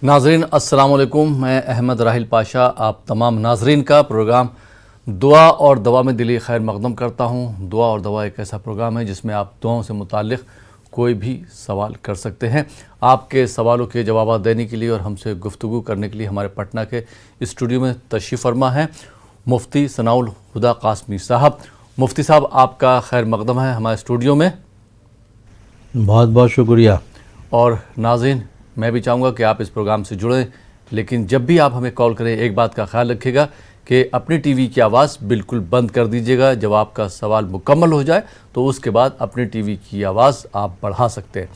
ناظرین السلام علیکم، میں احمد راحل پاشا آپ تمام ناظرین کا پروگرام دعا اور دوا میں دلی خیر مقدم کرتا ہوں۔ دعا اور دوا ایک ایسا پروگرام ہے جس میں آپ دعاؤں سے متعلق کوئی بھی سوال کر سکتے ہیں۔ آپ کے سوالوں کے جوابات دینے کے لیے اور ہم سے گفتگو کرنے کے لیے ہمارے پٹنہ کے اسٹوڈیو میں تشریف فرما ہے مفتی ثناء الہدیٰ قاسمی صاحب۔ مفتی صاحب آپ کا خیر مقدم ہے ہمارے اسٹوڈیو میں، بہت بہت شکریہ۔ اور ناظرین میں بھی چاہوں گا کہ آپ اس پروگرام سے جڑیں، لیکن جب بھی آپ ہمیں کال کریں ایک بات کا خیال رکھیے گا کہ اپنی ٹی وی کی آواز بالکل بند کر دیجیے گا۔ جب آپ کا سوال مکمل ہو جائے تو اس کے بعد اپنی ٹی وی کی آواز آپ بڑھا سکتے ہیں۔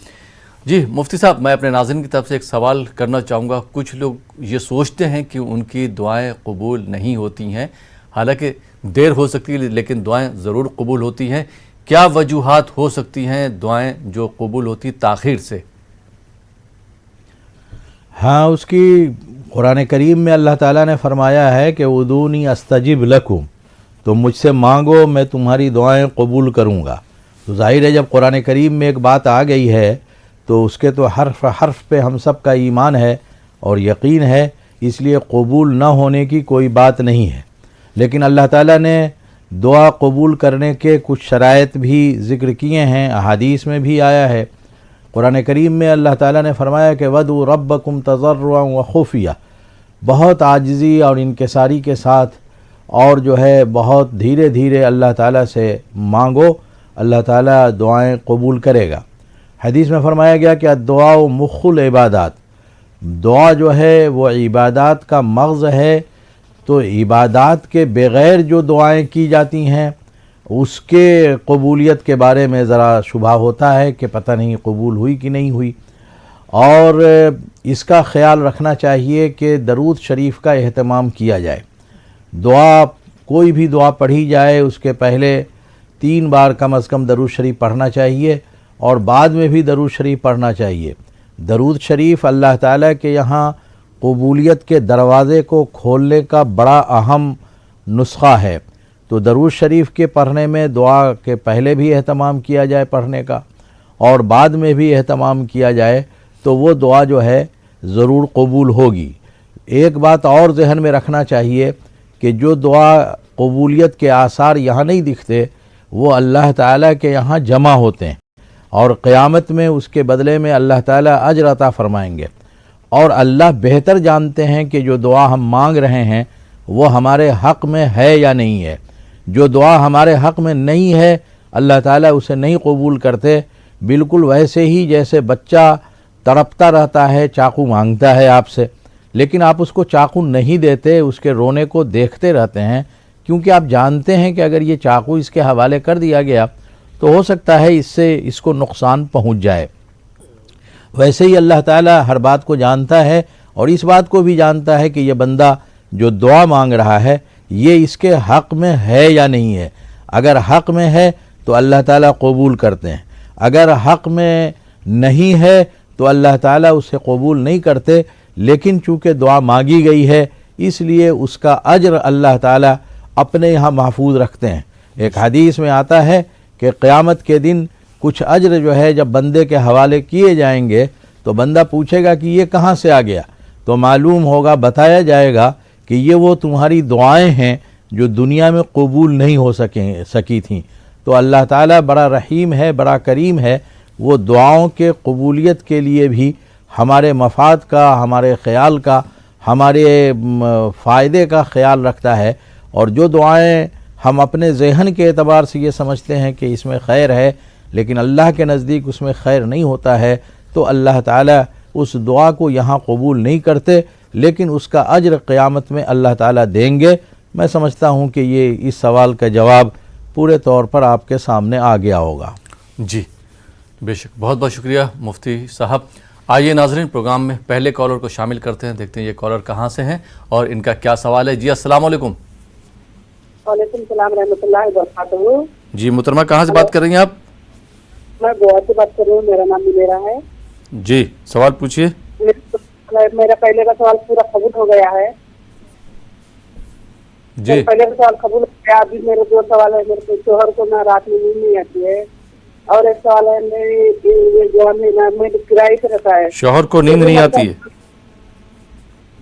جی مفتی صاحب، میں اپنے ناظرین کی طرف سے ایک سوال کرنا چاہوں گا۔ کچھ لوگ یہ سوچتے ہیں کہ ان کی دعائیں قبول نہیں ہوتی ہیں، حالانکہ دیر ہو سکتی ہے لیکن دعائیں ضرور قبول ہوتی ہیں۔ کیا وجوہات ہو سکتی ہیں دعائیں جو قبول ہوتی تاخیر سے؟ ہاں، اس کی قرآن کریم میں اللہ تعالیٰ نے فرمایا ہے کہ ادعونی استجب لکم، تم مجھ سے مانگو میں تمہاری دعائیں قبول کروں گا۔ تو ظاہر ہے جب قرآن کریم میں ایک بات آ گئی ہے تو اس کے تو حرف حرف پہ ہم سب کا ایمان ہے اور یقین ہے، اس لیے قبول نہ ہونے کی کوئی بات نہیں ہے۔ لیکن اللہ تعالیٰ نے دعا قبول کرنے کے کچھ شرائط بھی ذکر کیے ہیں، احادیث میں بھی آیا ہے۔ قرآن کریم میں اللہ تعالیٰ نے فرمایا کہ وَادْعُوا رَبَّكُمْ تَضَرُّعًا وَخُفْيًا، بہت عاجزی اور انکساری کے ساتھ اور جو ہے بہت دھیرے دھیرے اللہ تعالیٰ سے مانگو، اللہ تعالیٰ دعائیں قبول کرے گا۔ حدیث میں فرمایا گیا کہ الدعاء مخ العبادات، دعا جو ہے وہ عبادات کا مغز ہے، تو عبادات کے بغیر جو دعائیں کی جاتی ہیں اس کے قبولیت کے بارے میں ذرا شبہ ہوتا ہے کہ پتہ نہیں قبول ہوئی کہ نہیں ہوئی۔ اور اس کا خیال رکھنا چاہیے کہ درود شریف کا اہتمام کیا جائے۔ دعا کوئی بھی دعا پڑھی جائے اس کے پہلے 3 بار کم از کم درود شریف پڑھنا چاہیے اور بعد میں بھی درود شریف پڑھنا چاہیے۔ درود شریف اللہ تعالیٰ کے یہاں قبولیت کے دروازے کو کھولنے کا بڑا اہم نسخہ ہے۔ تو درود شریف کے پڑھنے میں دعا کے پہلے بھی اہتمام کیا جائے پڑھنے کا اور بعد میں بھی اہتمام کیا جائے تو وہ دعا جو ہے ضرور قبول ہوگی۔ ایک بات اور ذہن میں رکھنا چاہیے کہ جو دعا قبولیت کے آثار یہاں نہیں دکھتے وہ اللہ تعالیٰ کے یہاں جمع ہوتے ہیں اور قیامت میں اس کے بدلے میں اللہ تعالیٰ اجر عطا فرمائیں گے۔ اور اللہ بہتر جانتے ہیں کہ جو دعا ہم مانگ رہے ہیں وہ ہمارے حق میں ہے یا نہیں ہے۔ جو دعا ہمارے حق میں نہیں ہے اللہ تعالیٰ اسے نہیں قبول کرتے، بالکل ویسے ہی جیسے بچہ تڑپتا رہتا ہے، چاقو مانگتا ہے آپ سے، لیکن آپ اس کو چاقو نہیں دیتے، اس کے رونے کو دیکھتے رہتے ہیں، کیونکہ آپ جانتے ہیں کہ اگر یہ چاقو اس کے حوالے کر دیا گیا تو ہو سکتا ہے اس کو نقصان پہنچ جائے۔ ویسے ہی اللہ تعالیٰ ہر بات کو جانتا ہے اور اس بات کو بھی جانتا ہے کہ یہ بندہ جو دعا مانگ رہا ہے یہ اس کے حق میں ہے یا نہیں ہے۔ اگر حق میں ہے تو اللہ تعالیٰ قبول کرتے ہیں، اگر حق میں نہیں ہے تو اللہ تعالیٰ اسے قبول نہیں کرتے، لیکن چونکہ دعا مانگی گئی ہے اس لیے اس کا اجر اللہ تعالیٰ اپنے یہاں محفوظ رکھتے ہیں۔ ایک حدیث میں آتا ہے کہ قیامت کے دن کچھ اجر جو ہے جب بندے کے حوالے کیے جائیں گے تو بندہ پوچھے گا کہ یہ کہاں سے آ گیا، تو معلوم ہوگا، بتایا جائے گا کہ یہ وہ تمہاری دعائیں ہیں جو دنیا میں قبول نہیں ہو سکی تھیں۔ تو اللہ تعالیٰ بڑا رحیم ہے، بڑا کریم ہے، وہ دعاؤں کے قبولیت کے لیے بھی ہمارے مفاد کا، ہمارے خیال کا، ہمارے فائدے کا خیال رکھتا ہے۔ اور جو دعائیں ہم اپنے ذہن کے اعتبار سے یہ سمجھتے ہیں کہ اس میں خیر ہے لیکن اللہ کے نزدیک اس میں خیر نہیں ہوتا ہے تو اللہ تعالیٰ اس دعا کو یہاں قبول نہیں کرتے، لیکن اس کا اجر قیامت میں اللہ تعالیٰ دیں گے۔ میں سمجھتا ہوں کہ یہ اس سوال کا جواب پورے طور پر آپ کے سامنے آ گیا ہوگا۔ جی بے شک، بہت بہت شکریہ مفتی صاحب۔ آئیے ناظرین پروگرام میں پہلے کالر کو شامل کرتے ہیں، دیکھتے ہیں یہ کالر کہاں سے ہیں اور ان کا کیا سوال ہے۔ جی السلام علیکم۔ وعلیکم السلام رحمۃ اللہ وبرکاتہ۔ جی محترمہ کہاں سے بات کر رہی ہیں آپ؟ میں گوا سے بات کر رہی ہوں، میرا نام میرا ہے۔ جی سوال پوچھیے۔ میرا پہلے کا سوال پورا قبول ہو گیا ہے۔ جی پہلے کا سوال قبول ہو گیا، ابھی میرے 2 سوال ہے۔ میرے شوہر کو نہ رات میں نیند نہیں آتی ہے اور ایک سوال ہے میری جو میں کرائے پہ رہتا ہے۔ شوہر کو نیند نہیں آتی ہے؟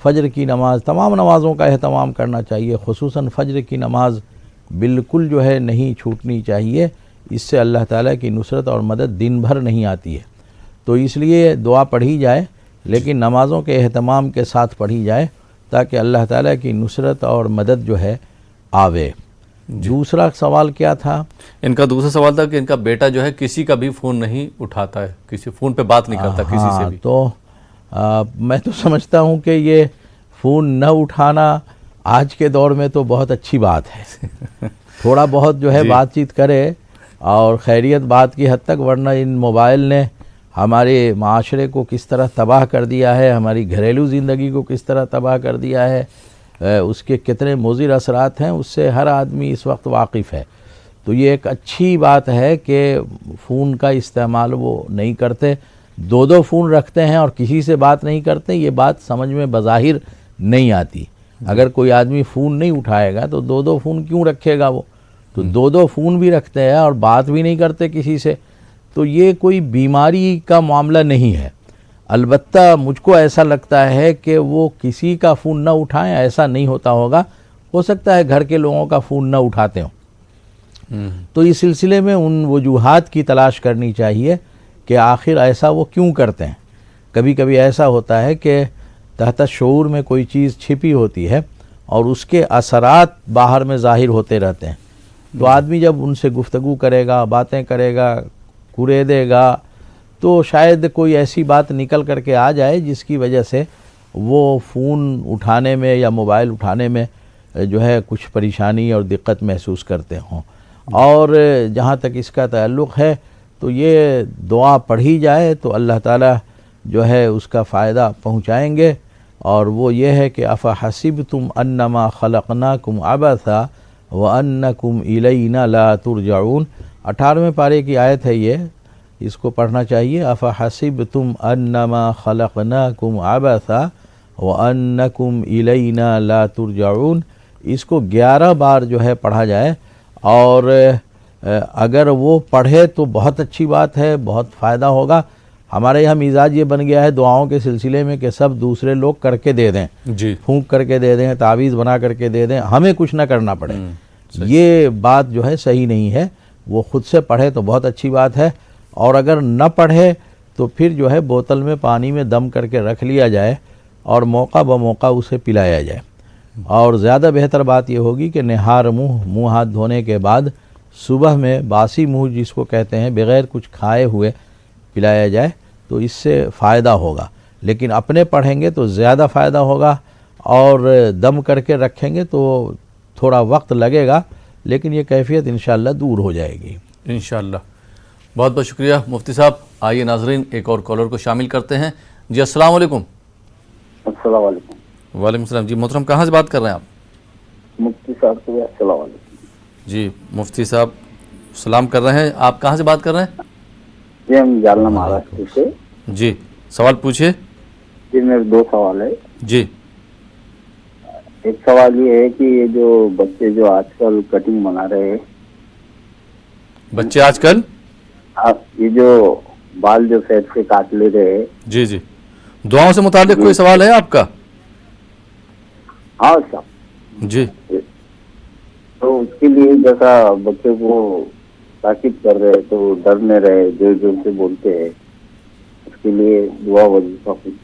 فجر کی نماز، تمام نمازوں کا اہتمام کرنا چاہیے، خصوصاً فجر کی نماز بالکل جو ہے نہیں چھوٹنی چاہیے، اس سے اللہ تعالیٰ کی نصرت اور مدد دن بھر نہیں آتی ہے۔ تو اس لیے دعا پڑھی جائے، لیکن نمازوں کے اہتمام کے ساتھ پڑھی جائے تاکہ اللہ تعالیٰ کی نصرت اور مدد جو ہے آوے۔ دوسرا سوال کیا تھا؟ ان کا دوسرا سوال تھا کہ ان کا بیٹا جو ہے کسی کا بھی فون نہیں اٹھاتا ہے، کسی فون پہ بات نہیں کرتا کسی سے بھی۔ تو میں تو سمجھتا ہوں کہ یہ فون نہ اٹھانا آج کے دور میں تو بہت اچھی بات ہے، تھوڑا بہت جو ہے بات چیت کرے اور خیریت بات کی حد تک، ورنہ ان موبائل نے ہمارے معاشرے کو کس طرح تباہ کر دیا ہے، ہماری گھریلو زندگی کو کس طرح تباہ کر دیا ہے، اس کے کتنے مضر اثرات ہیں، اس سے ہر آدمی اس وقت واقف ہے۔ تو یہ ایک اچھی بات ہے کہ فون کا استعمال وہ نہیں کرتے، دو فون رکھتے ہیں اور کسی سے بات نہیں کرتے، یہ بات سمجھ میں بظاہر نہیں آتی۔ اگر کوئی آدمی فون نہیں اٹھائے گا تو دو فون کیوں رکھے گا وہ؟ تو دو فون بھی رکھتے ہیں اور بات بھی نہیں کرتے کسی سے، تو یہ کوئی بیماری کا معاملہ نہیں ہے۔ البتہ مجھ کو ایسا لگتا ہے کہ وہ کسی کا فون نہ اٹھائیں، ایسا نہیں ہوتا ہوگا، ہو سکتا ہے گھر کے لوگوں کا فون نہ اٹھاتے ہوں۔ تو اس سلسلے میں ان وجوہات کی تلاش کرنی چاہیے کہ آخر ایسا وہ کیوں کرتے ہیں۔ کبھی کبھی ایسا ہوتا ہے کہ تحت شعور میں کوئی چیز چھپی ہوتی ہے اور اس کے اثرات باہر میں ظاہر ہوتے رہتے ہیں، تو آدمی جب ان سے گفتگو کرے گا، باتیں کرے گا، دے گا، تو شاید کوئی ایسی بات نکل کر کے آ جائے جس کی وجہ سے وہ فون اٹھانے میں یا موبائل اٹھانے میں جو ہے کچھ پریشانی اور دقت محسوس کرتے ہوں۔ اور جہاں تک اس کا تعلق ہے تو یہ دعا پڑھی جائے تو اللہ تعالیٰ جو ہے اس کا فائدہ پہنچائیں گے، اور وہ یہ ہے کہ افحسبتم انما خلقناکم عبثا وانکم الینا لا ترجعون، 18ویں پارے کی آیت ہے یہ، اس کو پڑھنا چاہیے۔ افحسبتم انما خلقناکم عبثا وانکم الینا لا ترجعون، اس کو 11 بار جو ہے پڑھا جائے، اور اگر وہ پڑھے تو بہت اچھی بات ہے، بہت فائدہ ہوگا۔ ہمارے یہاں مزاج یہ بن گیا ہے دعاؤں کے سلسلے میں کہ سب دوسرے لوگ کر کے دے دیں، پھونک کر کے دے دیں، تعویذ بنا کر کے دے دیں، ہمیں کچھ نہ کرنا پڑے۔ یہ بات جو ہے صحیح نہیں ہے، وہ خود سے پڑھے تو بہت اچھی بات ہے، اور اگر نہ پڑھے تو پھر جو ہے بوتل میں پانی میں دم کر کے رکھ لیا جائے اور موقع بموقع اسے پلایا جائے۔ اور زیادہ بہتر بات یہ ہوگی کہ نہار منہ ہاتھ دھونے کے بعد صبح میں باسی منہ جس کو کہتے ہیں، بغیر کچھ کھائے ہوئے پلایا جائے تو اس سے فائدہ ہوگا۔ لیکن اپنے پڑھیں گے تو زیادہ فائدہ ہوگا، اور دم کر کے رکھیں گے تو تھوڑا وقت لگے گا، لیکن یہ کیفیت انشاءاللہ دور ہو جائے گی انشاءاللہ۔ بہت بہت شکریہ مفتی صاحب۔ آئیے ناظرین ایک اور کالر کو شامل کرتے ہیں۔ جی السلام علیکم۔ السلام علیکم۔ وعلیکم السلام۔ جی محترم کہاں سے بات کر رہے ہیں آپ؟ مفتی صاحب سے السلام علیکم۔ جی مفتی صاحب سلام کر رہے ہیں، آپ کہاں سے بات کر رہے ہیں؟ جی ہم جالنا مہاراشٹر سے۔ جی سوال پوچھیے۔ جی میرے 2 سوال ہے۔ جی ایک سوال یہ ہے کہ یہ جو بچے جو آج کل کٹنگ بنا رہے ہیں، بچے آج کل یہ جو بال جو سیٹ سے کاٹ لے رہے ہیں، جی دعاؤں سے متعلق کوئی سوال ہے آپ کا؟ ہاں صاحب جی تو اس کے لیے جیسا بچے کو تاکید کر رہے تو ڈر نہ رہے، جو جو سے بولتے ہیں، اس کے لیے دعا وظیفہ کچھ۔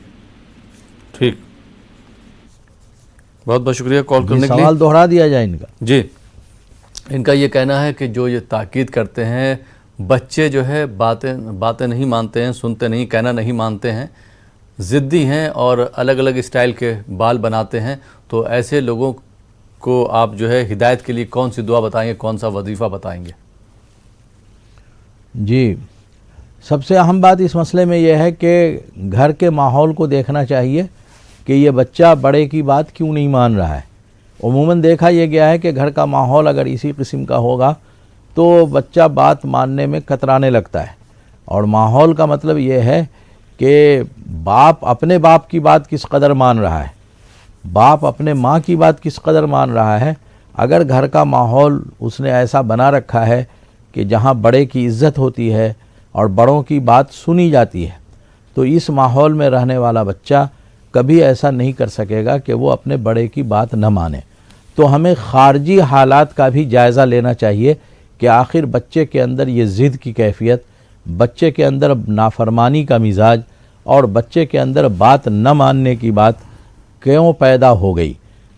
ٹھیک، بہت بہت شکریہ کال کرنے کے لیے۔ سوال دوہرا دیا جائے ان کا۔ جی ان کا یہ کہنا ہے کہ جو یہ تاکید کرتے ہیں بچے جو ہے باتیں نہیں مانتے ہیں، سنتے نہیں، کہنا نہیں مانتے ہیں، ضدی ہیں اور الگ الگ اسٹائل کے بال بناتے ہیں، تو ایسے لوگوں کو آپ جو ہے ہدایت کے لیے کون سی دعا بتائیں گے، کون سا وظیفہ بتائیں گے؟ جی سب سے اہم بات اس مسئلے میں یہ ہے کہ گھر کے ماحول کو دیکھنا چاہیے کہ یہ بچہ بڑے کی بات کیوں نہیں مان رہا ہے۔ عموماً دیکھا یہ گیا ہے کہ گھر کا ماحول اگر اسی قسم کا ہوگا تو بچہ بات ماننے میں کترانے لگتا ہے، اور ماحول کا مطلب یہ ہے کہ باپ اپنے باپ کی بات کس قدر مان رہا ہے، باپ اپنے ماں کی بات کس قدر مان رہا ہے۔ اگر گھر کا ماحول اس نے ایسا بنا رکھا ہے کہ جہاں بڑے کی عزت ہوتی ہے اور بڑوں کی بات سنی جاتی ہے، تو اس ماحول میں رہنے والا بچہ کبھی ایسا نہیں کر سکے گا کہ وہ اپنے بڑے کی بات نہ مانے۔ تو ہمیں خارجی حالات کا بھی جائزہ لینا چاہیے کہ آخر بچے کے اندر یہ ضد کی کیفیت، بچے کے اندر نافرمانی کا مزاج اور بچے کے اندر بات نہ ماننے کی بات کیوں پیدا ہو گئی۔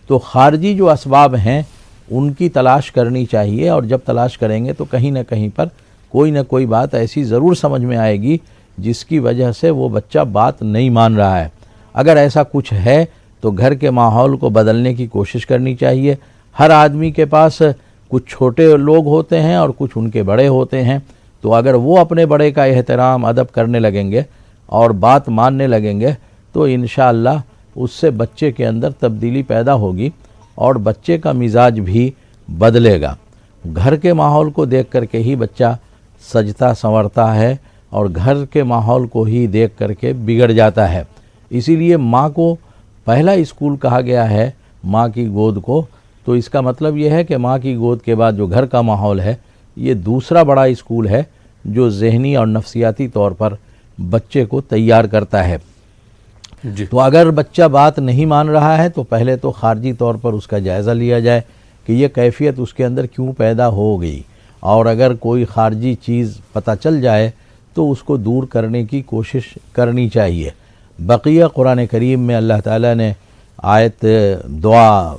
تو خارجی جو اسباب ہیں ان کی تلاش کرنی چاہیے، اور جب تلاش کریں گے تو کہیں نہ کہیں پر کوئی نہ کوئی بات ایسی ضرور سمجھ میں آئے گی جس کی وجہ سے وہ بچہ بات نہیں مان رہا ہے۔ اگر ایسا کچھ ہے تو گھر کے ماحول کو بدلنے کی کوشش کرنی چاہیے۔ ہر آدمی کے پاس کچھ چھوٹے لوگ ہوتے ہیں اور کچھ ان کے بڑے ہوتے ہیں، تو اگر وہ اپنے بڑے کا احترام ادب کرنے لگیں گے اور بات ماننے لگیں گے تو انشاءاللہ اس سے بچے کے اندر تبدیلی پیدا ہوگی اور بچے کا مزاج بھی بدلے گا۔ گھر کے ماحول کو دیکھ کر کے ہی بچہ سجتا سنورتا ہے اور گھر کے ماحول کو ہی دیکھ کر کے بگڑ جاتا ہے۔ اسی لیے ماں کو پہلا اسکول کہا گیا ہے، ماں کی گود کو، تو اس کا مطلب یہ ہے کہ ماں کی گود کے بعد جو گھر کا ماحول ہے یہ دوسرا بڑا اسکول ہے جو ذہنی اور نفسیاتی طور پر بچے کو تیار کرتا ہے۔ جی تو اگر بچہ بات نہیں مان رہا ہے تو پہلے تو خارجی طور پر اس کا جائزہ لیا جائے کہ یہ کیفیت اس کے اندر کیوں پیدا ہو گئی، اور اگر کوئی خارجی چیز پتہ چل جائے تو اس کو دور کرنے کی کوشش کرنی چاہیے۔ بقیہ قرآن کریم میں اللہ تعالیٰ نے آیت دعا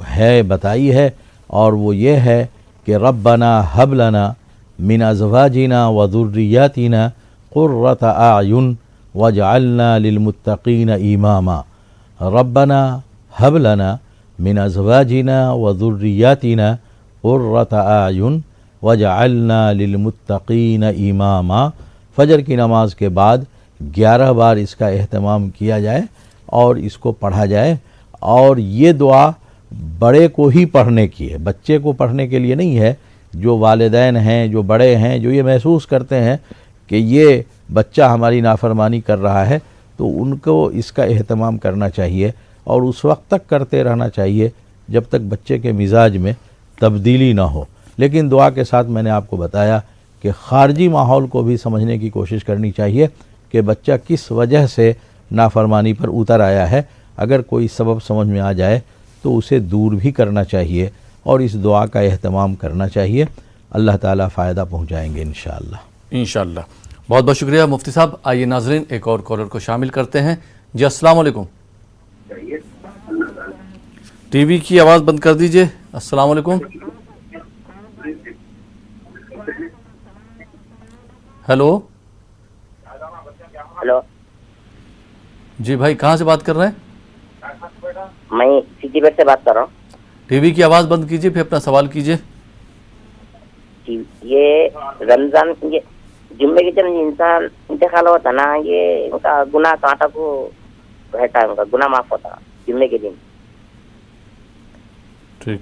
ہے بتائی ہے، اور وہ یہ ہے کہ ربنا ہب لنا من ازواجنا و ذریاتنا قرۃ اعین واجعلنا للمتقین اماما۔ ربنا ہب لنا من ازواجنا و ذریاتنا قرۃ اعین واجعلنا للمتقین اماما۔ فجر کی نماز کے بعد 11 بار اس کا اہتمام کیا جائے اور اس کو پڑھا جائے، اور یہ دعا بڑے کو ہی پڑھنے کی ہے، بچے کو پڑھنے کے لیے نہیں ہے۔ جو والدین ہیں، جو بڑے ہیں، جو یہ محسوس کرتے ہیں کہ یہ بچہ ہماری نافرمانی کر رہا ہے، تو ان کو اس کا اہتمام کرنا چاہیے اور اس وقت تک کرتے رہنا چاہیے جب تک بچے کے مزاج میں تبدیلی نہ ہو۔ لیکن دعا کے ساتھ میں نے آپ کو بتایا کہ خارجی ماحول کو بھی سمجھنے کی کوشش کرنی چاہیے کہ بچہ کس وجہ سے نافرمانی پر اتر آیا ہے۔ اگر کوئی سبب سمجھ میں آ جائے تو اسے دور بھی کرنا چاہیے اور اس دعا کا اہتمام کرنا چاہیے۔ اللہ تعالیٰ فائدہ پہنچائیں گے انشاءاللہ۔ انشاءاللہ۔ بہت بہت شکریہ مفتی صاحب۔ آئیے ناظرین ایک اور کالر کو شامل کرتے ہیں۔ جی السلام علیکم۔ ٹی وی کی آواز بند کر دیجئے۔ السلام علیکم۔ ہیلو۔ ہلو جی بھائی کہاں سے بات کر رہے ہیں؟ میں سٹی بیٹ سے بات کر رہا ہوں۔ ٹی وی کی آواز بند کیجئے پھر اپنا سوال کیجئے۔ یہ رمضان یہ جمعے کے دن انسان انتقال ہوتا نا، یہ ان کا گناہ کانٹا کو رہتا ہے، ان کا گناہ معاف ہوتا جمعے کے دن۔ ٹھیک،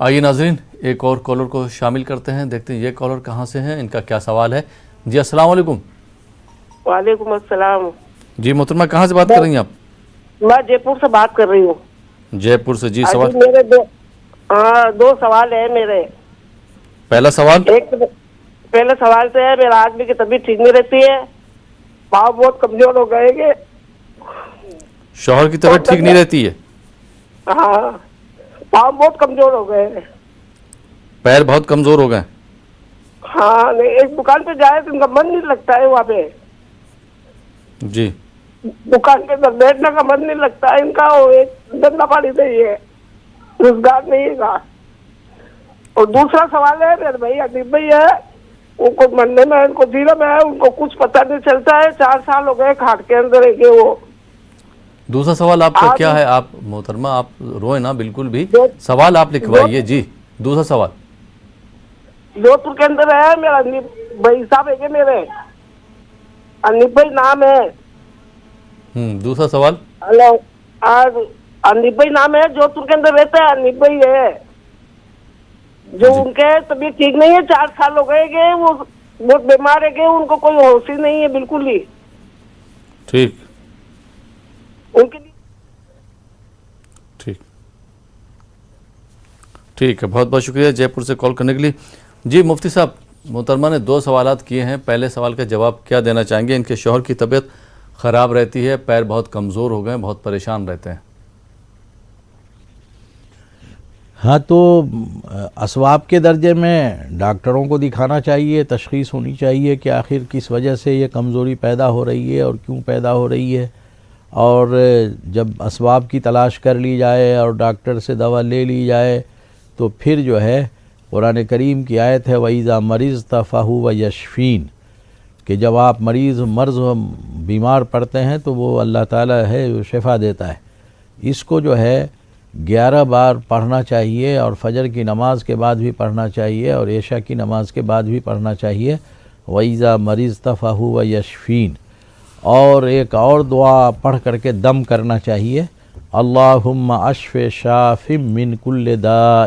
آئیے ناظرین ایک اور کالر کو شامل کرتے ہیں، دیکھتے ہیں یہ کالر کہاں سے ہیں، ان کا کیا سوال ہے۔ جی السلام علیکم۔ وعلیکم السلام۔ جی محترمہ کہاں سے بات کر رہی ہیں آپ؟ میں جے پور سے بات کر رہی ہوں۔ جے پور سے۔ جی سوال۔ میرے دو سوال ہیں میرے۔ پہلا سوال۔ ایک پہلا سوال تو ہے، میرا آدمی کی طبیعت ٹھیک نہیں رہتی ہے، پاؤں بہت کمزور ہو گئے گے۔ شوہر کی طبیعت ٹھیک نہیں رہتی ہے؟ ہاں، پاؤں بہت کمزور ہو گئے ہیں۔ پیر بہت کمزور ہو گئے؟ ہاں، نہیں ایک دکان پہ جائے تو ان کا من نہیں لگتا ہے وہاں پہ، جی دکان کے اندر بیٹھنے کا من نہیں لگتا ہے ان کا، وہ دھندا پانی نہیں ہے، روزگار نہیں ہے۔ اور دوسرا سوال ہے میرے بھائی عدیب بھائی ہے، ان کو مرنے میں، ان کو جینے میں ہے، ان کو کچھ پتہ نہیں چلتا ہے، 4 سال ہو گئے کھاٹ کے اندر ہے کہ وہ۔ دوسرا سوال آپ کا کیا ہے؟ آپ محترمہ آپ روئے نا بالکل بھی، سوال آپ لکھوائیے۔ جی دوسرا سوال۔ جودھ پور کے اندر ہے، میرا انیب بھائی صاحب ہے کہ میرے، انیب بھائی نام ہے۔ دوسرا سوال۔ ہلو، انیب بھائی نام ہے، جودھ پور کے اندر رہتا ہے، انیب بھائی ہے، جو ان کے طبیعت ٹھیک نہیں ہے، 4 سال ہو گئے کہ وہ بہت بیمار ہے کہ ان کو کوئی ہوش ہی نہیں ہے بالکل ہی۔ ٹھیک ان کے لیے ٹھیک ٹھیک ہے، بہت بہت شکریہ جے پور سے کال کرنے کے لیے۔ جی مفتی صاحب، محترمہ نے 2 سوالات کیے ہیں، پہلے سوال کا جواب کیا دینا چاہیں گے؟ ان کے شوہر کی طبیعت خراب رہتی ہے، پیر بہت کمزور ہو گئے ہیں، بہت پریشان رہتے ہیں۔ ہاں تو اسباب کے درجے میں ڈاکٹروں کو دکھانا چاہیے، تشخیص ہونی چاہیے کہ آخر کس وجہ سے یہ کمزوری پیدا ہو رہی ہے اور کیوں پیدا ہو رہی ہے، اور جب اسباب کی تلاش کر لی جائے اور ڈاکٹر سے دوا لے لی جائے تو پھر جو ہے قرآن کریم کی آیت ہے وَإِذَا مَرِضْتَ فَهُوَ يَشْفِينِ، کہ جب آپ مرض بیمار پڑتے ہیں تو وہ اللہ تعالیٰ ہے جو شفا دیتا ہے۔ اس کو جو ہے 11 بار پڑھنا چاہیے، اور فجر کی نماز کے بعد بھی پڑھنا چاہیے، اور عشاء کی نماز کے بعد بھی پڑھنا چاہیے وَإِذَا مَرِضْتَ فَهُوَ يَشْفِينِ۔ اور ایک اور دعا پڑھ کر کے دم کرنا چاہیے، اللہم اشف شاف من کل داء،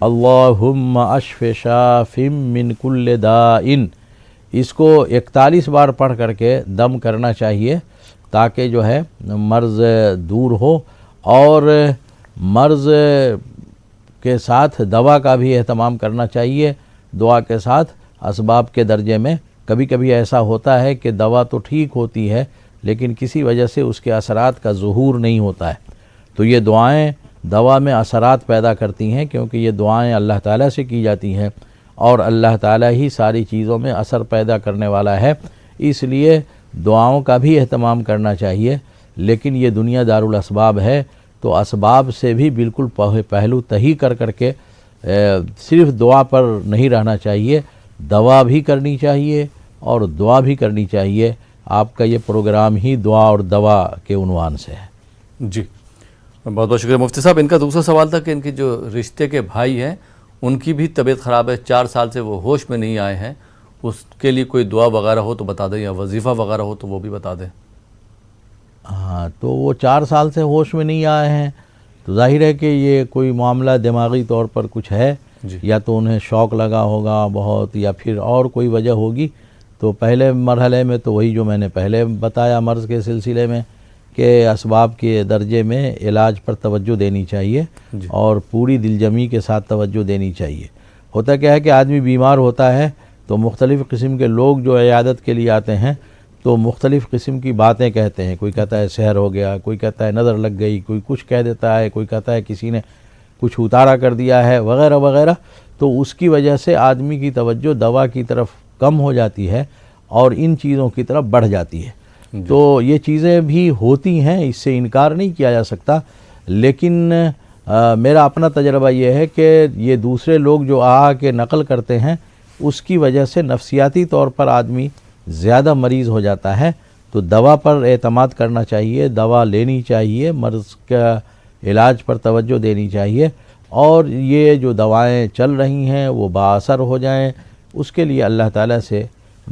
اللہم اشف شاف من کل داء۔ اس کو 41 بار پڑھ کر کے دم کرنا چاہیے تاکہ جو ہے مرض دور ہو، اور مرض کے ساتھ دوا کا بھی اہتمام کرنا چاہیے۔ دعا کے ساتھ اسباب کے درجے میں کبھی کبھی ایسا ہوتا ہے کہ دوا تو ٹھیک ہوتی ہے لیکن کسی وجہ سے اس کے اثرات کا ظہور نہیں ہوتا ہے، تو یہ دعائیں دوا میں اثرات پیدا کرتی ہیں، کیونکہ یہ دعائیں اللہ تعالیٰ سے کی جاتی ہیں اور اللہ تعالیٰ ہی ساری چیزوں میں اثر پیدا کرنے والا ہے، اس لیے دعاؤں کا بھی اہتمام کرنا چاہیے۔ لیکن یہ دنیا دارالاسباب ہے تو اسباب سے بھی بالکل پہلو تہی کر کے صرف دعا پر نہیں رہنا چاہیے، دوا بھی کرنی چاہیے اور دعا بھی کرنی چاہیے۔ آپ کا یہ پروگرام ہی دعا اور دوا کے عنوان سے ہے۔ جی بہت بہت شکریہ مفتی صاحب۔ ان کا دوسرا سوال تھا کہ ان کے جو رشتے کے بھائی ہیں ان کی بھی طبیعت خراب ہے، 4 سال سے وہ ہوش میں نہیں آئے ہیں، اس کے لیے کوئی دعا وغیرہ ہو تو بتا دیں، یا وظیفہ وغیرہ ہو تو وہ بھی بتا دیں۔ ہاں تو وہ 4 سال سے ہوش میں نہیں آئے ہیں تو ظاہر ہے کہ یہ کوئی معاملہ دماغی طور پر کچھ ہے، جی یا تو انہیں شوق لگا ہوگا بہت، یا پھر اور کوئی وجہ ہوگی۔ تو پہلے مرحلے میں تو وہی جو میں نے پہلے بتایا مرض کے سلسلے میں کہ اسباب کے درجے میں علاج پر توجہ دینی چاہیے جی اور پوری دل جمی کے ساتھ توجہ دینی چاہیے۔ ہوتا کیا ہے کہ آدمی بیمار ہوتا ہے تو مختلف قسم کے لوگ جو عیادت کے لیے آتے ہیں تو مختلف قسم کی باتیں کہتے ہیں، کوئی کہتا ہے سحر ہو گیا، کوئی کہتا ہے نظر لگ گئی، کوئی کچھ کہہ دیتا ہے، کوئی کہتا ہے کسی نے کچھ اتارا کر دیا ہے وغیرہ وغیرہ، تو اس کی وجہ سے آدمی کی توجہ دوا کی طرف کم ہو جاتی ہے اور ان چیزوں کی طرف بڑھ جاتی ہے۔ تو یہ چیزیں بھی ہوتی ہیں، اس سے انکار نہیں کیا جا سکتا، لیکن میرا اپنا تجربہ یہ ہے کہ یہ دوسرے لوگ جو آ کے نقل کرتے ہیں اس کی وجہ سے نفسیاتی طور پر آدمی زیادہ مریض ہو جاتا ہے، تو دوا پر اعتماد کرنا چاہیے، دوا لینی چاہیے، مرض کا علاج پر توجہ دینی چاہیے، اور یہ جو دوائیں چل رہی ہیں وہ بااثر ہو جائیں اس کے لیے اللہ تعالیٰ سے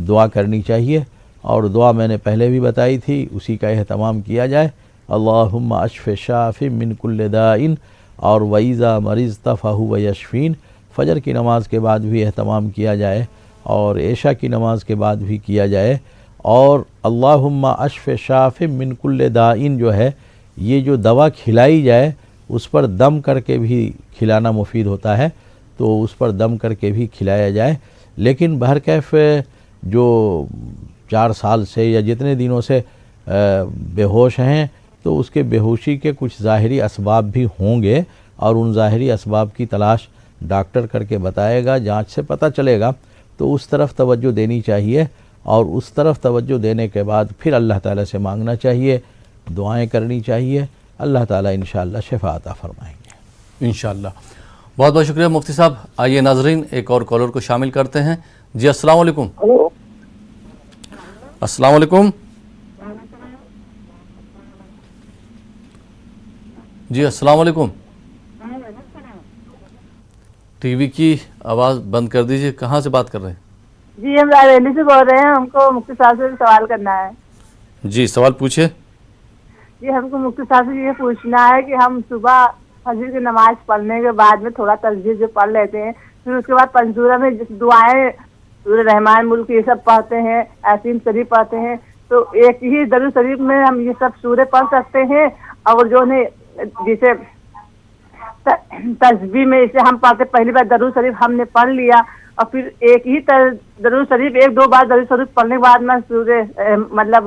دعا کرنی چاہیے، اور دعا میں نے پہلے بھی بتائی تھی، اسی کا اہتمام کیا جائے، اللہم اشف شاف من کل داء، اور وَإِذَا مَرِضْتَ فَهُوَ يَشْفِينِ، فجر کی نماز کے بعد بھی اہتمام کیا جائے اور عشاء کی نماز کے بعد بھی کیا جائے، اور اللہم اشف شاف من کل داء جو ہے یہ جو دوا کھلائی جائے اس پر دم کر کے بھی کھلانا مفید ہوتا ہے، تو اس پر دم کر کے بھی کھلایا جائے۔ لیکن بہرکیف جو 4 سال سے یا جتنے دنوں سے بے ہوش ہیں تو اس کے بے ہوشی کے کچھ ظاہری اسباب بھی ہوں گے، اور ان ظاہری اسباب کی تلاش ڈاکٹر کر کے بتائے گا، جانچ سے پتہ چلے گا، تو اس طرف توجہ دینی چاہیے، اور اس طرف توجہ دینے کے بعد پھر اللہ تعالیٰ سے مانگنا چاہیے، دعائیں کرنی چاہیے، اللہ تعالیٰ انشاءاللہ شفا عطا فرمائیں گے انشاءاللہ۔ بہت بہت شکریہ مفتی صاحب۔ آئیے ناظرین ایک اور کالر کو شامل کرتے ہیں۔ جی السلام علیکم۔ ہلو، السلام علیکم۔ جی السلام علیکم۔ ٹی وی کی آواز بند کر دیجئے، کہاں سے بات کر رہے ہیں؟ جی ہم رائے ویلی سے بول رہے ہیں، ہم کو مفتی صاحب سے سوال کرنا ہے۔ جی سوال پوچھے۔ جی ہم کو مفتی صاحب سے یہ پوچھنا ہے کہ ہم صبح فجر کی نماز پڑھنے کے بعد میں تھوڑا تسبیح جو پڑھ لیتے ہیں، پھر اس کے بعد پنجورہ میں دعائیں سورہ رحمان ملک یہ سب پڑھتے ہیں، یاسین شریف پڑھتے ہیں، تو ایک ہی درود شریف میں ہم یہ سب سورے پڑھ سکتے ہیں، اور جو ہے جسے تسبیح میں اسے ہم پڑھتے پہلی بار درود شریف ہم نے پڑھ لیا، اور پھر ایک ہی درود شریف 1-2 بار درود شریف پڑھنے کے بعد میں سورہ مطلب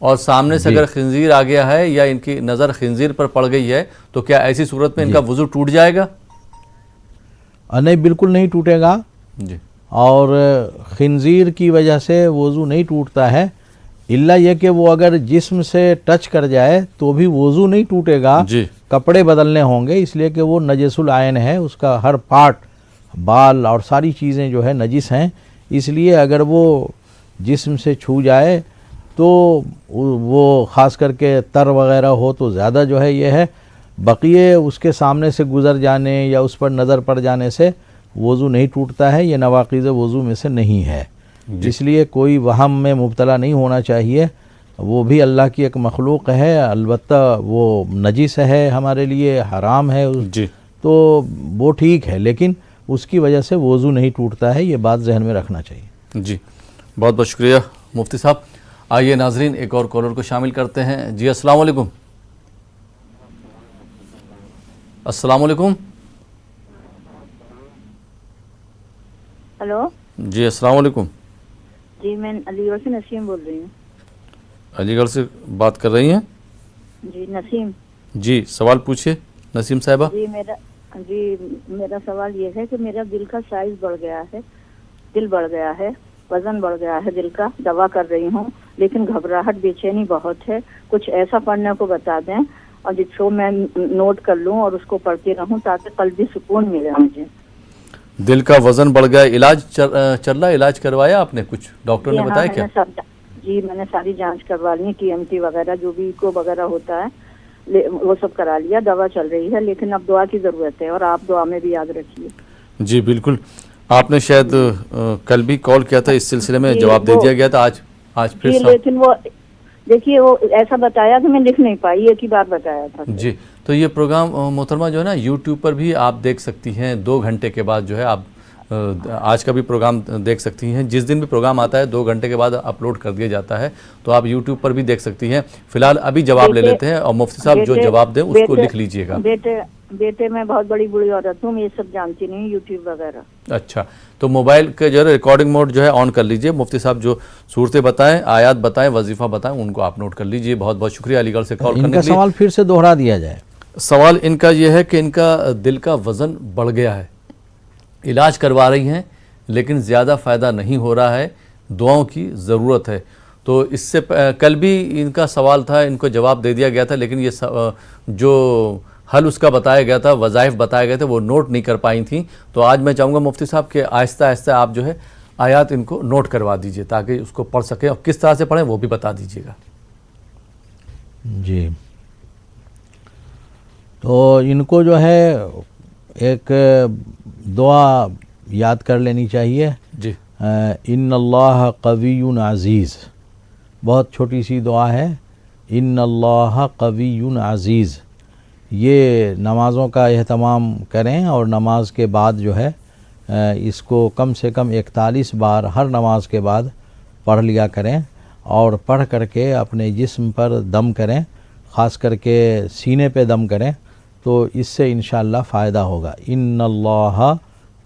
اور سامنے سے اگر خنزیر آ گیا ہے یا ان کی نظر خنزیر پر پڑ گئی ہے تو کیا ایسی صورت میں ان کا وضو ٹوٹ جائے گا؟ نہیں، بالکل نہیں ٹوٹے گا. جی. اور خنزیر کی وجہ سے وضو نہیں ٹوٹتا ہے، الا یہ کہ وہ اگر جسم سے ٹچ کر جائے تو بھی وضو نہیں ٹوٹے گا. جی. کپڑے بدلنے ہوں گے، اس لیے کہ وہ نجس العین ہے، اس کا ہر پارٹ، بال اور ساری چیزیں جو ہے نجس ہیں. اس لیے اگر وہ جسم سے چھو جائے تو وہ خاص کر کے تر وغیرہ ہو تو زیادہ جو ہے یہ ہے. بقیے اس کے سامنے سے گزر جانے یا اس پر نظر پڑ جانے سے وضو نہیں ٹوٹتا ہے، یہ نواقض وضو میں سے نہیں ہے. اس لیے کوئی وہم میں مبتلا نہیں ہونا چاہیے. وہ بھی اللہ کی ایک مخلوق ہے، البتہ وہ نجس ہے، ہمارے لیے حرام ہے. جی. تو وہ ٹھیک ہے، لیکن اس کی وجہ سے وضو نہیں ٹوٹتا ہے، یہ بات ذہن میں رکھنا چاہیے. جی، بہت بہت شکریہ مفتی صاحب. آئیے ناظرین ایک اور کالر کو شامل کرتے ہیں. جی السلام علیکم. السلام علیکم. ہلو. جی السلام علیکم. جی میں علی گڑھ سے نسیم بول رہی ہوں. علی گڑھ سے بات کر رہی ہیں؟ جی نسیم. جی سوال پوچھیے نسیم صاحبہ. جی میرا سوال یہ ہے کہ میرا دل کا سائز بڑھ گیا ہے، دل بڑھ گیا ہے، وزن بڑھ گیا ہے دل کا. دوا کر رہی ہوں لیکن گھبراہٹ بے چینی بہت ہے. کچھ ایسا پڑھنے کو بتا دیں اور جس کو میں نوٹ کر لوں اور اس کو پڑھتی رہوں تاکہ قلبی سکون ملے مجھے. دل کا وزن بڑھ گیا، علاج چل رہا ہے؟ علاج کروایا آپ نے؟ کچھ ڈاکٹر نے بتایا کیا؟ جی میں نے ساری جانچ کروا لی، TMT وغیرہ جو بھی کو وغیرہ ہوتا ہے وہ سب کرا لیا. دوا چل رہی ہے لیکن اب دعا کی ضرورت ہے اور آپ دعا میں بھی یاد رکھیے. جی بالکل. آپ نے شاید کل بھی کال کیا تھا اس سلسلے میں، جواب دے دیا گیا تھا. آج پھر لیکن وہ دیکھیے وہ ایسا بتایا کہ میں لکھ نہیں پائی، ایک ہی بار بتایا تھا. جی تو یہ پروگرام محترمہ جو ہے نا یوٹیوب پر بھی آپ دیکھ سکتی ہیں. 2 گھنٹے کے بعد جو ہے آپ آج کا بھی پروگرام دیکھ سکتی ہیں. جس دن بھی پروگرام آتا ہے 2 گھنٹے کے بعد اپلوڈ کر دیا جاتا ہے، تو آپ یوٹیوب پر بھی دیکھ سکتی ہیں. فی الحال ابھی جواب لے لیتے ہیں اور مفتی صاحب جو جواب دیں اس کو لکھ لیجئے گا. بیٹے میں بہت بڑی بڑی عورت ہوں، میں یہ سب جانتی نہیں یوٹیوب وغیرہ. اچھا تو موبائل کے جو ہے ریکارڈنگ موڈ جو ہے آن کر لیجئے. مفتی صاحب جو صورتیں بتائیں، آیات بتائیں، وظیفہ بتائیں، ان کو آپ نوٹ کر لیجئے. بہت بہت شکریہ علی گڑھ سے کال کرنے کے لیے. ان کا سوال پھر سے دوہرا دیا جائے. سوال ان کا یہ ہے کہ ان کا دل کا وزن بڑھ گیا ہے، علاج کروا رہی ہیں لیکن زیادہ فائدہ نہیں ہو رہا ہے، دعاؤں کی ضرورت ہے. تو اس سے کل بھی ان کا سوال تھا، ان کو جواب دے دیا گیا تھا، لیکن یہ جو حل اس کا بتایا گیا تھا، وظائف بتائے گئے تھے، وہ نوٹ نہیں کر پائی تھیں. تو آج میں چاہوں گا مفتی صاحب کہ آہستہ آہستہ آپ جو ہے آیات ان کو نوٹ کروا دیجئے تاکہ اس کو پڑھ سکیں، اور کس طرح سے پڑھیں وہ بھی بتا دیجئے گا. جی تو ان کو جو ہے ایک دعا یاد کر لینی چاہیے. جی. ان اللہ قوی عزیز، بہت چھوٹی سی دعا ہے. ان اللہ قوی عزیز. یہ نمازوں کا اہتمام کریں اور نماز کے بعد جو ہے اس کو کم سے کم 41 بار ہر نماز کے بعد پڑھ لیا کریں، اور پڑھ کر کے اپنے جسم پر دم کریں، خاص کر کے سینے پہ دم کریں، تو اس سے انشاءاللہ فائدہ ہوگا. ان اللہ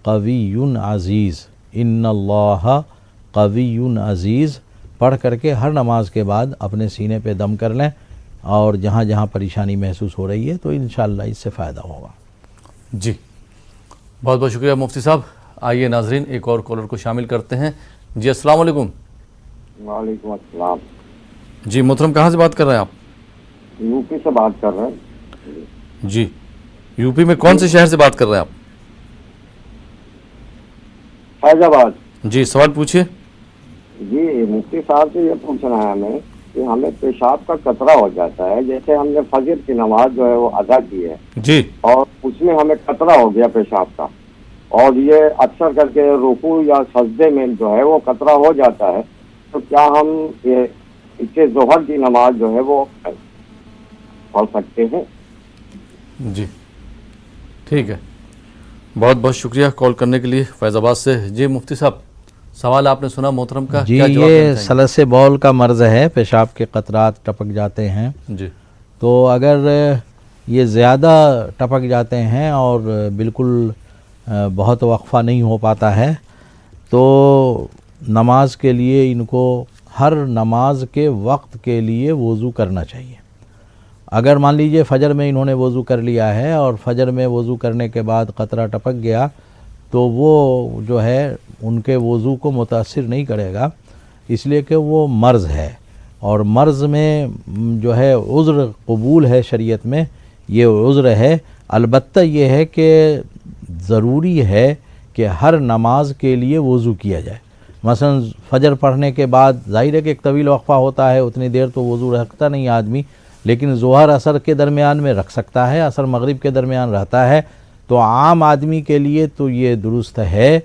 قوی عزیز، ان اللہ قوی عزیز پڑھ کر کے ہر نماز کے بعد اپنے سینے پہ دم کر لیں، اور جہاں جہاں پریشانی محسوس ہو رہی ہے تو انشاءاللہ اس سے فائدہ ہوگا. جی بہت بہت شکریہ مفتی صاحب. آئیے ناظرین ایک اور کالر کو شامل کرتے ہیں. جی السلام علیکم. وعلیکم السلام. جی محترم کہاں سے بات کر رہے ہیں آپ؟ یوپی سے بات کر رہے ہیں. جی یوپی میں کون سے شہر سے بات کر رہے ہیں آپ؟ فیض آباد. جی سوال پوچھیے. جی مفتی صاحب سے یہ پوچھنا ہے ہمیں کہ ہمیں پیشاب کا قطرہ ہو جاتا ہے، جیسے ہم نے فجر کی نماز جو ہے وہ ادا کی ہے جی، اور اس میں ہمیں قطرہ ہو گیا پیشاب کا، اور یہ اکثر کر کے رکوع یا سجدے میں جو ہے وہ قطرہ ہو جاتا ہے، تو کیا ہم یہ اس کے ظہر کی نماز جو ہے وہ پڑھ سکتے ہیں؟ جی ٹھیک ہے. بہت بہت شکریہ کال کرنے کے لیے فیض آباد سے. جی مفتی صاحب سوال آپ نے سنا محترم کا، جی کیا جواب یہ دینا چاہیں گے؟ سلس بول کا مرض ہے، پیشاب کے قطرات ٹپک جاتے ہیں. جی تو اگر یہ زیادہ ٹپک جاتے ہیں اور بالکل بہت وقفہ نہیں ہو پاتا ہے تو نماز کے لیے ان کو ہر نماز کے وقت کے لیے وضو کرنا چاہیے. اگر مان لیجئے فجر میں انہوں نے وضو کر لیا ہے اور فجر میں وضو کرنے کے بعد قطرہ ٹپک گیا تو وہ جو ہے ان کے وضو کو متاثر نہیں کرے گا، اس لیے کہ وہ مرض ہے، اور مرض میں جو ہے عذر قبول ہے شریعت میں، یہ عذر ہے. البتہ یہ ہے کہ ضروری ہے کہ ہر نماز کے لیے وضو کیا جائے. مثلا فجر پڑھنے کے بعد ظاہر ہے کہ ایک طویل وقفہ ہوتا ہے، اتنی دیر تو وضو رکھتا نہیں آدمی، لیکن ظہر عصر کے درمیان میں رکھ سکتا ہے، عصر مغرب کے درمیان رہتا ہے. تو عام آدمی کے لیے تو یہ درست ہے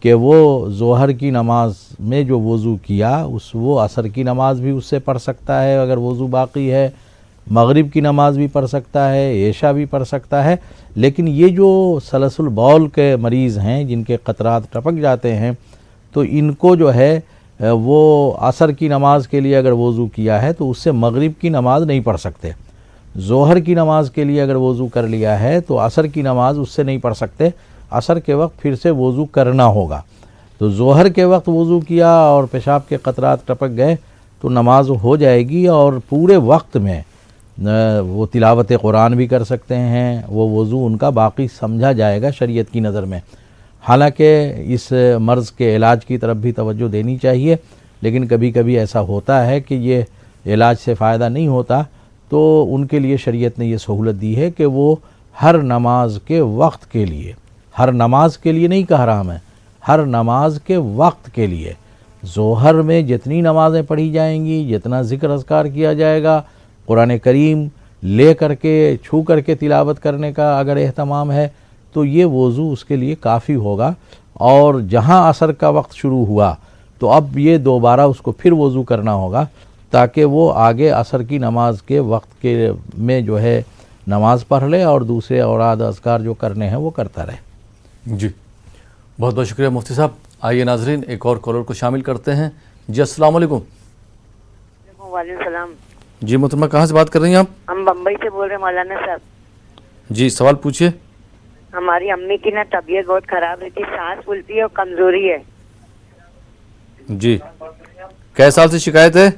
کہ وہ ظہر کی نماز میں جو وضو کیا وہ عصر کی نماز بھی اس سے پڑھ سکتا ہے اگر وضو باقی ہے، مغرب کی نماز بھی پڑھ سکتا ہے، عشاء بھی پڑھ سکتا ہے. لیکن یہ جو سلس البول کے مریض ہیں جن کے قطرات ٹپک جاتے ہیں تو ان کو جو ہے وہ عصر کی نماز کے لیے اگر وضو کیا ہے تو اس سے مغرب کی نماز نہیں پڑھ سکتے. ظہر کی نماز کے لیے اگر وضو کر لیا ہے تو عصر کی نماز اس سے نہیں پڑھ سکتے، عصر کے وقت پھر سے وضو کرنا ہوگا. تو ظہر کے وقت وضو کیا اور پیشاب کے قطرات ٹپک گئے تو نماز ہو جائے گی، اور پورے وقت میں وہ تلاوت قرآن بھی کر سکتے ہیں، وہ وضو ان کا باقی سمجھا جائے گا شریعت کی نظر میں. حالانکہ اس مرض کے علاج کی طرف بھی توجہ دینی چاہیے، لیکن کبھی کبھی ایسا ہوتا ہے کہ یہ علاج سے فائدہ نہیں ہوتا، تو ان کے لیے شریعت نے یہ سہولت دی ہے کہ وہ ہر نماز کے وقت کے لیے، ہر نماز کے لیے نہیں کہہ رہا میں، ہر نماز کے وقت کے لیے ظہر میں جتنی نمازیں پڑھی جائیں گی، جتنا ذکر اذکار کیا جائے گا، قرآن کریم لے کر کے چھو کر کے تلاوت کرنے کا اگر اہتمام ہے تو یہ وضو اس کے لیے کافی ہوگا. اور جہاں عصر کا وقت شروع ہوا تو اب یہ دوبارہ اس کو پھر وضو کرنا ہوگا تاکہ وہ آگے عصر کی نماز کے وقت کے میں جو ہے نماز پڑھ لے اور دوسرے اوراد اذکار جو کرنے ہیں وہ کرتا رہے. جی بہت بہت شکریہ مفتی صاحب. آئیے ناظرین ایک اور کالر کو شامل کرتے ہیں. جی السلام علیکم. وعلیکم السلام. جی محترمہ کہاں سے بات کر رہی ہیں آپ؟ ہم بمبئی سے بول رہے ہیں مولانا صاحب. جی سوال پوچھیے. ہماری امی کی نا طبیعت بہت خراب رہتی، سانس پھولتی ہے اور کمزوری ہے. جی کئے سال سے شکایت ہے؟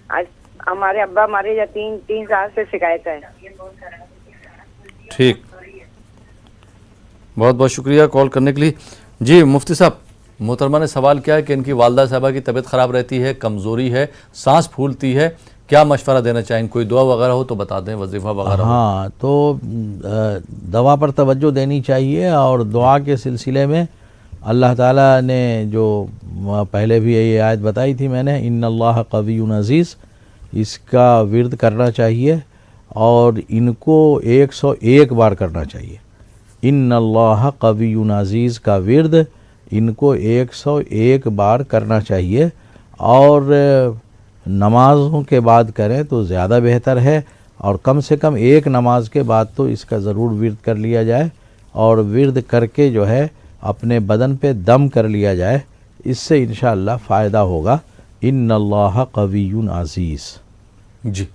آج ہمارے ابا ہمارے یا تین سال سے شکایت ہے. ٹھیک، بہت بہت شکریہ کال کرنے کے لیے. جی مفتی صاحب، محترمہ نے سوال کیا ہے کہ ان کی والدہ صاحبہ کی طبیعت خراب رہتی ہے، کمزوری ہے، سانس پھولتی ہے، کیا مشورہ دینا چاہیں؟ کوئی دعا وغیرہ ہو تو بتا دیں، وظیفہ وغیرہ ہو. ہاں، تو دوا پر توجہ دینی چاہیے، اور دعا کے سلسلے میں اللہ تعالیٰ نے جو پہلے بھی یہ آیت بتائی تھی میں نے، ان اللہ قوی عزیز، اس کا ورد کرنا چاہیے اور ان کو 101 بار کرنا چاہیے. ان اللہ قوی عزیز کا ورد ان کو 101 بار کرنا چاہیے، اور نمازوں کے بعد کریں تو زیادہ بہتر ہے، اور کم سے کم ایک نماز کے بعد تو اس کا ضرور ورد کر لیا جائے، اور ورد کر کے جو ہے اپنے بدن پہ دم کر لیا جائے، اس سے انشاءاللہ فائدہ ہوگا. ان اللہ قوی عزیز. جی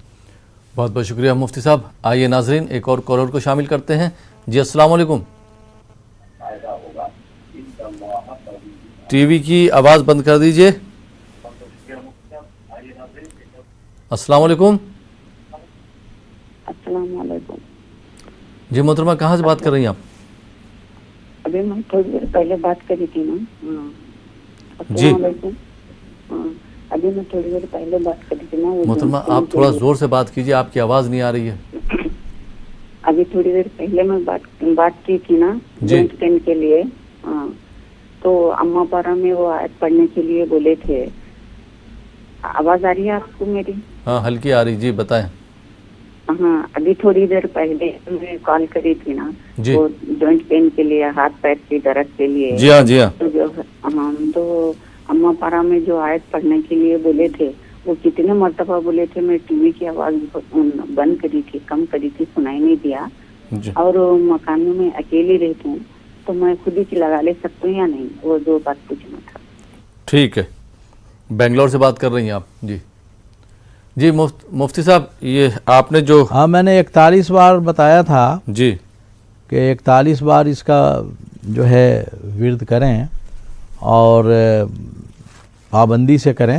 بہت بہت شکریہ مفتی صاحب. آئیے ناظرین ایک اور کالر کو شامل کرتے ہیں. جی السلام علیکم. ٹی وی کی آواز بند کر دیجئے. السلام علیکم. السلام علیکم. جی محترمہ کہاں سے بات کر رہی ہیں آپ؟ ابھی میں تھوڑی دیر پہلے بات کری تھی نا. جی السلام علیکم. ابھی میں تھوڑی دیر پہلے بات کری تھی نا. محترمہ آپ تھوڑا زور سے بات کیجئے، آپ کی آواز نہیں آ رہی ہے. ابھی تھوڑی دیر پہلے میں بات کی تھی نا جوائنٹ پین کے لیے. تو اما پارا میں وہ آیت پڑھنے کے لیے بولے تھے. آواز آ رہی ہے آپ کو میری؟ ہاں ہلکی آ رہی. جی بتائیں. ہاں ابھی تھوڑی دیر پہلے میں کال کری تھی نا وہ جوائنٹ پین کے لیے، ہاتھ پیر کی درد کے لیے. جی ہاں جی ہاں. تو اما پارا میں جو آیت پڑھنے کے لیے بولے تھے وہ کتنے مرتبہ بولے تھے. میں ٹی وی کی آواز بند کری تھی، کم کری تھی، سنائی نہیں دیا. اور مکان میں میں اکیلی رہتی ہوں تو میں خود ہی لگا لے سکتی ہوں یا نہیں، وہ دو بات پوچھنا تھا. ٹھیک ہے. بنگلور سے بات کر رہی ہیں آپ؟ جی جی مفتی صاحب یہ آپ نے جو میں نے 41 بار بتایا تھا جی کہ 41 بار اس کا جو ہے ورد کریں اور پابندی سے کریں.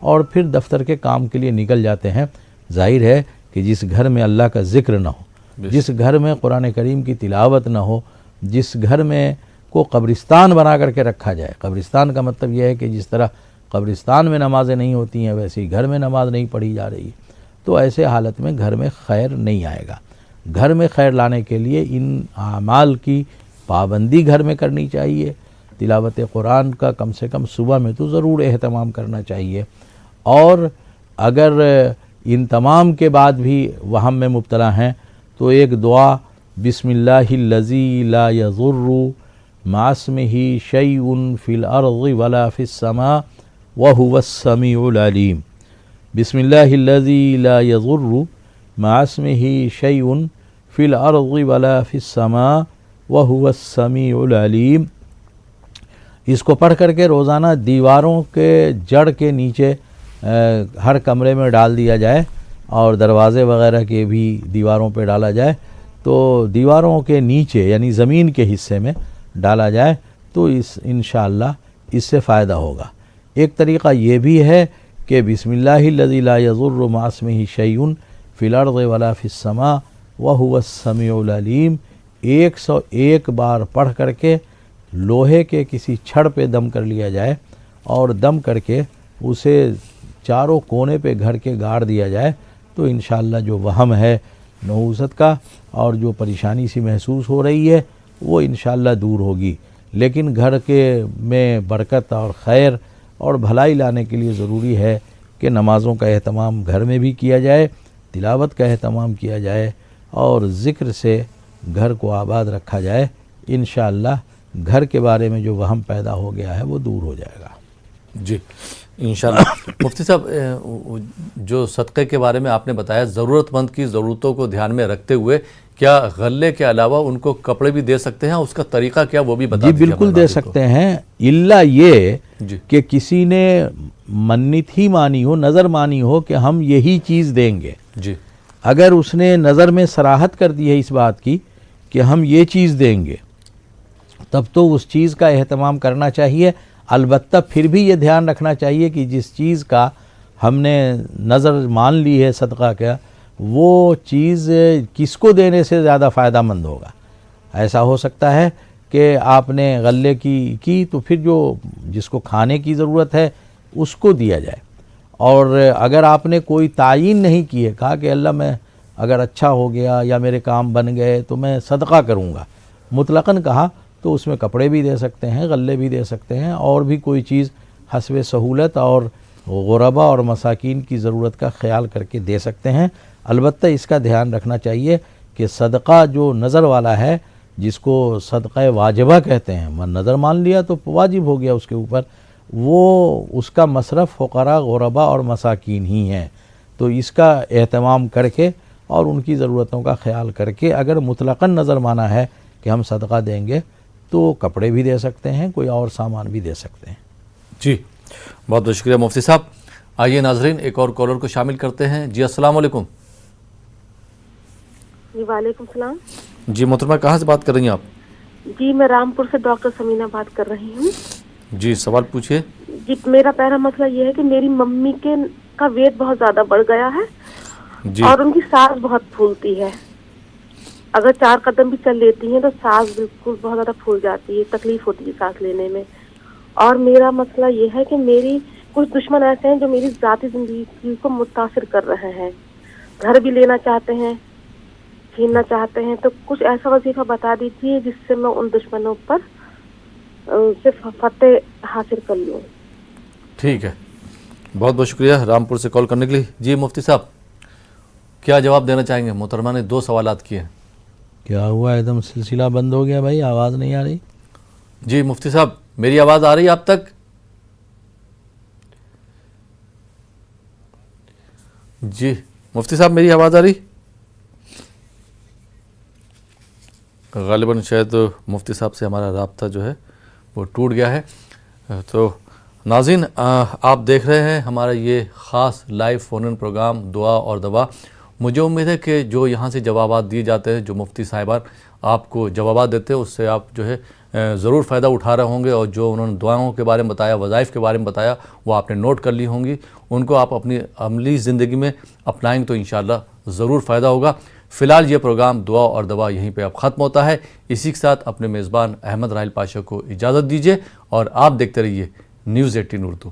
اور پھر دفتر کے کام کے لیے نکل جاتے ہیں. ظاہر ہے کہ جس گھر میں اللہ کا ذکر نہ ہو, جس گھر میں قرآن کریم کی تلاوت نہ ہو, جس گھر میں کو قبرستان بنا کر کے رکھا جائے. قبرستان کا مطلب یہ ہے کہ جس طرح قبرستان میں نمازیں نہیں ہوتی ہیں ویسے ہی گھر میں نماز نہیں پڑھی جا رہی ہے, تو ایسے حالت میں گھر میں خیر نہیں آئے گا. گھر میں خیر لانے کے لیے ان اعمال کی پابندی گھر میں کرنی چاہیے. تلاوت قرآن کا کم سے کم صبح میں تو ضرور اہتمام کرنا چاہیے, اور اگر ان تمام کے بعد بھی وہم میں مبتلا ہیں تو ایک دعا بسم اللہ الذی لا یضر مع اسمہ شیء فی الارض ولا فی السماء وہو السمیع العلیم. بسم اللہ الذی لا یضر مع اسمہ شیء فی الارض ولا فی السماء وہو السمیع العلیم. اس کو پڑھ کر کے روزانہ دیواروں کے جڑ کے نیچے ہر کمرے میں ڈال دیا جائے, اور دروازے وغیرہ کے بھی دیواروں پہ ڈالا جائے, تو دیواروں کے نیچے یعنی زمین کے حصے میں ڈالا جائے تو انشاءاللہ اس سے فائدہ ہوگا. ایک طریقہ یہ بھی ہے کہ بسم اللہ الذی لا یضر مع اسمہ شیء فی الارض ولا فی السماء وہو السمیع العلیم 101 بار پڑھ کر کے لوہے کے کسی چھڑ پہ دم کر لیا جائے, اور دم کر کے اسے چاروں کونے پہ گھر کے گاڑ دیا جائے تو انشاءاللہ جو وہم ہے نحوست کا اور جو پریشانی سی محسوس ہو رہی ہے وہ انشاءاللہ دور ہوگی. لیکن گھر کے میں برکت اور خیر اور بھلائی لانے کے لیے ضروری ہے کہ نمازوں کا اہتمام گھر میں بھی کیا جائے, تلاوت کا اہتمام کیا جائے, اور ذکر سے گھر کو آباد رکھا جائے. انشاءاللہ گھر کے بارے میں جو وہم پیدا ہو گیا ہے وہ دور ہو جائے گا. جی انشاءاللہ. مفتی صاحب, جو صدقے کے بارے میں آپ نے بتایا, ضرورت مند کی ضرورتوں کو دھیان میں رکھتے ہوئے کیا غلے کے علاوہ ان کو کپڑے بھی دے سکتے ہیں؟ اس کا طریقہ کیا وہ بھی بتا دیجیے. جی بالکل دے سکتے ہیں, الا یہ کہ کسی نے منت ہی مانی ہو, نظر مانی ہو کہ ہم یہی چیز دیں گے. جی اگر اس نے نظر میں صراحت کر دی ہے اس بات کی کہ ہم یہ چیز دیں گے, تب تو اس چیز کا اہتمام کرنا چاہیے. البتہ پھر بھی یہ دھیان رکھنا چاہیے کہ جس چیز کا ہم نے نظر مان لی ہے صدقہ کا, وہ چیز کس کو دینے سے زیادہ فائدہ مند ہوگا. ایسا ہو سکتا ہے کہ آپ نے غلے کی تو پھر جو جس کو کھانے کی ضرورت ہے اس کو دیا جائے, اور اگر آپ نے کوئی تعین نہیں کی ہے, کہا کہ اللہ میں اگر اچھا ہو گیا یا میرے کام بن گئے تو میں صدقہ کروں گا, مطلقاً کہا, تو اس میں کپڑے بھی دے سکتے ہیں, غلے بھی دے سکتے ہیں, اور بھی کوئی چیز حسب سہولت اور غربا اور مساکین کی ضرورت کا خیال کر کے دے سکتے ہیں. البتہ اس کا دھیان رکھنا چاہیے کہ صدقہ جو نظر والا ہے, جس کو صدقہ واجبہ کہتے ہیں, من نظر مان لیا تو واجب ہو گیا اس کے اوپر, وہ اس کا مصرف فقراء, غربا اور مساکین ہی ہیں. تو اس کا اہتمام کر کے اور ان کی ضرورتوں کا خیال کر کے اگر مطلقاً نظر مانا ہے کہ ہم صدقہ دیں گے تو کپڑے بھی دے سکتے ہیں, کوئی اور سامان بھی دے سکتے ہیں. جی بہت بہت شکریہ مفتی صاحب. آئیے ناظرین ایک اور کالر کو شامل کرتے ہیں. جی السلام علیکم. جی وعلیکم السلام. جی محترمہ کہاں سے بات کر رہی ہیں آپ؟ جی میں رامپور سے ڈاکٹر سمینہ بات کر رہی ہوں. جی سوال پوچھیے. جی میرا پہلا مسئلہ یہ ہے کہ میری ممی کا ویٹ بہت زیادہ بڑھ گیا ہے جی. اور ان کی سانس بہت پھولتی ہے. اگر 4 قدم بھی چل لیتی ہیں تو سانس بالکل بہت زیادہ پھول جاتی ہے, تکلیف ہوتی ہے سانس لینے میں. اور میرا مسئلہ یہ ہے کہ میری کچھ دشمن ایسے ہیں جو میری ذاتی زندگی کو متاثر کر رہے ہیں, گھر بھی لینا چاہتے ہیں, چھیننا چاہتے ہیں. تو کچھ ایسا وظیفہ بتا دیجیے جس سے میں ان دشمنوں پر سے فتح حاصل کر لوں. ٹھیک ہے, بہت بہت شکریہ رامپور سے کال کرنے کے لیے. جی مفتی صاحب کیا جواب دینا چاہیں گے؟ محترمہ نے 2 سوالات کیے ہیں. کیا ہوا, ایک دم سلسلہ بند ہو گیا بھائی, آواز نہیں آ رہی. جی مفتی صاحب میری آواز آ رہی ہے آپ تک؟ جی مفتی صاحب میری آواز آ رہی؟ غالباً شاید مفتی صاحب سے ہمارا رابطہ جو ہے وہ ٹوٹ گیا ہے. تو ناظرین آپ دیکھ رہے ہیں ہمارا یہ خاص لائیو فون ان پروگرام دعا اور دوا. مجھے امید ہے کہ جو یہاں سے جوابات دیے جاتے ہیں، جو مفتی صاحبان آپ کو جوابات دیتے ہیں، اس سے آپ جو ہے ضرور فائدہ اٹھا رہے ہوں گے، اور جو انہوں نے دعاؤں کے بارے میں بتایا، وظائف کے بارے میں بتایا، وہ آپ نے نوٹ کر لی ہوں گی، ان کو آپ اپنی عملی زندگی میں اپنائیں گے تو انشاءاللہ ضرور فائدہ ہوگا۔ فی الحال یہ پروگرام دعا اور دوا یہیں پہ اب ختم ہوتا ہے۔ اسی کے ساتھ اپنے میزبان احمد راحیل پاشا کو اجازت دیجیے، اور آپ دیکھتے رہیے نیوز 18 اردو۔